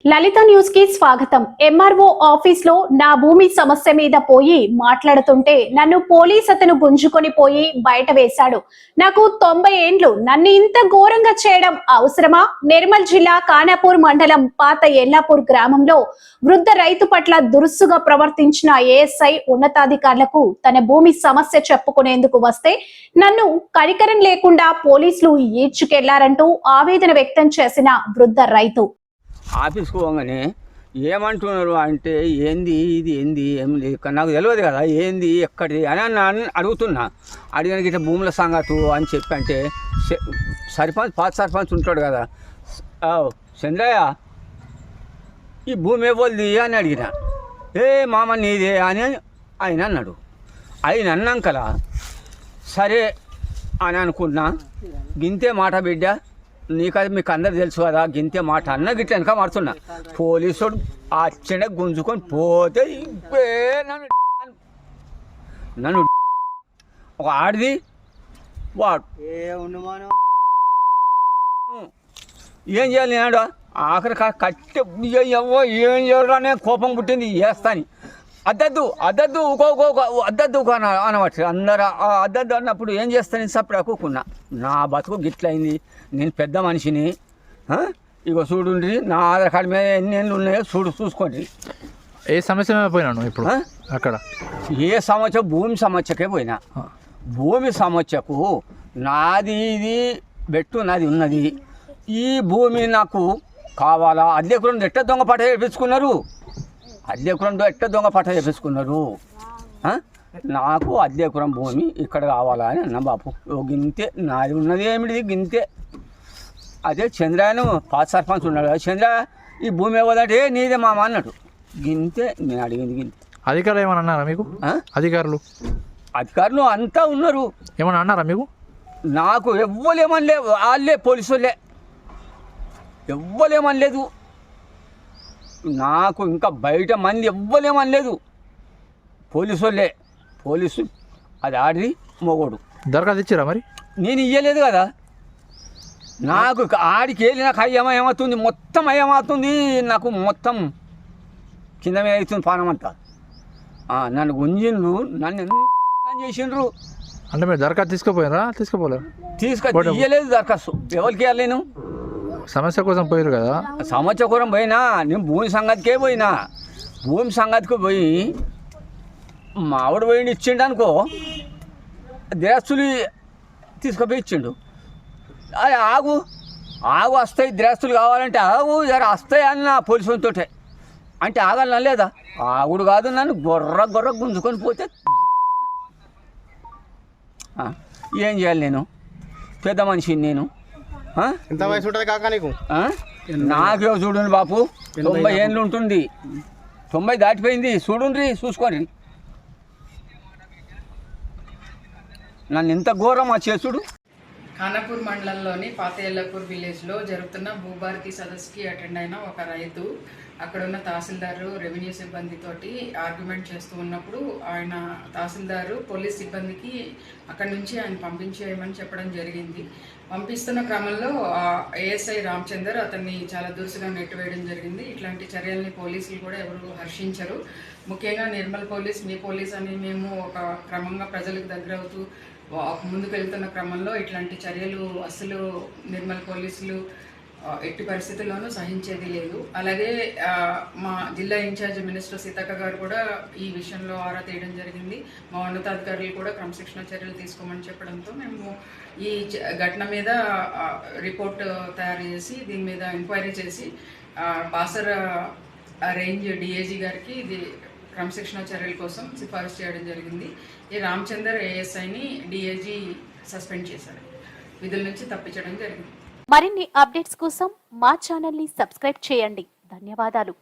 లలిత news కి స్వాగతం. MRO office లో నా భూమి సమస్య మీద పోయి మాట్లాడుతుంటే నన్ను పోలీస్ అతను గుంజుకొని పోయి బయట వేశాడు. నాకు 90 ఏండ్లు, నన్ను ఇంత ఘోరంగా చేయడం అవసరమా? నిర్మల్ జిల్లా ఖానాపూర్ మండలం పాత ఎల్లాపూర్ గ్రామంలో వృద్ధ రైతు పట్ల దురుసుగా ప్రవర్తించిన ఏఎస్ఐ ఉన్నతాధికారులకు తన భూమి సమస్య చెప్పుకునేందుకు వస్తే నన్ను కనికరం లేకుండా పోలీసులు ఈడ్చుకెళ్లారంటూ ఆవేదన వ్యక్తం చేసిన వృద్ధ రైతు. ఆఫీస్కి పోగానే ఏమంటున్నారు అంటే ఏంది ఇది ఏంది ఏం లేదు నాకు తెలియదు కదా ఏంది ఎక్కడిది అని అడుగుతున్నా. అడిగిన గిట్ట భూముల సంగతు అని చెప్పి అంటే సర్పంచ్ పాత సర్పంచ్ ఉంటాడు కదా, చంద్రయ్య ఈ భూమి ఇవ్వద్ది అని అడిగిన. మామ నీదే అని ఆయన అన్నాడు. ఆయన అన్నాకలా సరే అని అనుకున్నా. గింతే మాట బిడ్డ, నీకది మీకు అందరు తెలుసు కదా, గింతే మాట అన్న గిట్ల వెనక మారుతున్నా. పోలీసుడు ఆ చెడ గుంజుకొని పోతే నన్ను ఒక ఆడిది వాడు ఏం చేయాలి నేను ఆఖరి కట్టె ఏం చేయాలనే కోపం పుట్టింది చేస్తాని. అద్దద్దు అద్దద్దు అద్దద్దు అనవచ్చు అందరు. అద్దద్దు అన్నప్పుడు ఏం చేస్తాను సప్పుడు అక్కుకున్నా. నా బతుకు గిట్లయింది, నేను పెద్ద మనిషిని. ఇగో చూడుండ్రి నా ఆధార్ కార్డు మీద ఎన్ని ఏళ్ళు ఉన్నాయో చూసుకోండి. ఏ సమస్య పోయినాను ఇప్పుడు అక్కడ? ఏ సమస్య? భూమి సమస్యకే పోయినా. భూమి సమస్యకు నాది ఇది బెట్టు నాది ఉన్నది. ఈ భూమి నాకు కావాలా? అద్దెకురం ఎట్ట దొంగ పట్ట చేపించుకున్నారు, అద్దెకురం ఎట్ట దొంగ పట్ట చేపించుకున్నారు. నాకు అద్దెకురం భూమి ఇక్కడ కావాలా అని అన్న. బాపు గింతే నాది ఉన్నది ఏమిటి గింతే. అదే చంద్రయ్యను పాత సర్పంచ్ ఉన్నాడు. చంద్ర ఈ భూమి ఇవ్వదంటే నీదే మామ అన్నాడు. గింతే నేను అడిగింది గింతే. అధికారులు ఏమన్నా అన్నారా మీకు? అధికారులు అంతా ఉన్నారు. ఏమన్నా అన్నారా మీకు? నాకు ఎవ్వలేమనలే, వాళ్ళే పోలీసు వాళ్ళే ఎవ్వలేమనలేదు. నాకు ఇంకా బయట మంది ఎవ్వలేమనలేదు, పోలీసు వాళ్ళే. పోలీసు అది ఆడి మొగోడు. దరఖాస్తు ఇచ్చారా మరి? నేను ఇయ్యలేదు కదా. నాకు ఆడికి వెళ్ళి నాకు ఏమవుతుంది, మొత్తం ఏమవుతుంది నాకు, మొత్తం కింద మీద అవుతుంది పానం అంతా. నన్ను గుంజిండ్రు, నన్ను ఎంత చేసిండ్రు. అంటే మీరు దరఖాస్తు తీసుకోపోయారా? ఇయ్యలేదు దరఖాస్తు. ఎవరికి ఇవ్వాలి? నేను సమస్య కోసం పోయారు కదా. సమస్య కోసం పోయినా. నేను భూమి సంగతికే పోయినా. భూమి సంగతికి పోయి మా ఆవిడ పోయి ఇచ్చిండు అనుకో, దిరస్తులు తీసుకుపోయి ఇచ్చిండు. అది ఆగు వస్తాయి దిరస్తులు కావాలంటే ఆగు జర వస్తాయి అన్న పోలీసులతో అంటే ఆగాలన్నా లేదా? ఆగుడు కాదు, నన్ను గొర్ర గుంజుకొని పోతే ఏం చేయాలి? నేను పెద్ద మనిషిని. నేను ఎంత వయసు ఉంటుంది కాక నీకు? నాకే చూడండి బాపు, 90 ఏళ్ళు ఉంటుంది. 90 దాటిపోయింది. చూడండి, చూసుకోండి నన్ను ఎంత ఘోరం చేసుడు. ఖానాపూర్ మండలంలోని పాత ఎల్లపూర్ విలేజ్లో జరుగుతున్న భూభారతి సదస్సుకి అటెండ్ అయిన ఒక రైతు అక్కడున్న తహసీల్దారు రెవెన్యూ సిబ్బందితోటి ఆర్గ్యుమెంట్ చేస్తూ ఉన్నప్పుడు ఆయన తహసీల్దారు పోలీస్ సిబ్బందికి అక్కడి నుంచి ఆయన పంపించేయమని చెప్పడం జరిగింది. పంపిస్తున్న క్రమంలో ఏఎస్ఐ రామచందర్ అతన్ని చాలా దురుసుగా నెట్టివేయడం జరిగింది. ఇట్లాంటి చర్యల్ని పోలీసులు కూడా ఎవరు హర్షించరు. ముఖ్యంగా నిర్మల్ పోలీస్, మీ పోలీస్ అని మేము ఒక క్రమంగా ప్రజలకు దగ్గర అవుతూ ముందుకు వెళ్తున్న క్రమంలో ఇట్లాంటి చర్యలు అసలు నిర్మల్ పోలీసులు ఎట్టి పరిస్థితుల్లోనూ సహించేది లేదు. అలాగే మా జిల్లా ఇన్ఛార్జ్ మినిస్టర్ సీతక్క గారు కూడా ఈ విషయంలో ఆరా తీయడం జరిగింది. మా ఉన్నతాధికారులు కూడా క్రమశిక్షణ చర్యలు తీసుకోమని చెప్పడంతో మేము ఈ ఘటన మీద రిపోర్ట్ తయారు చేసి దీని మీద ఎంక్వైరీ చేసి బాసర రేంజ్ డిఐజీ గారికి ఇది క్రమశిక్షణ చర్యల కోసం సిఫారసు చేయడం జరిగింది. ఈ రామచందర్ ఏఎస్ఐని డిఐజీ సస్పెండ్ చేశారు, విధుల నుంచి తప్పించడం జరిగింది. మరిన్ని అప్డేట్స్ కోసం మా ఛానల్ ని సబ్స్క్రైబ్ చేయండి. ధన్యవాదాలు.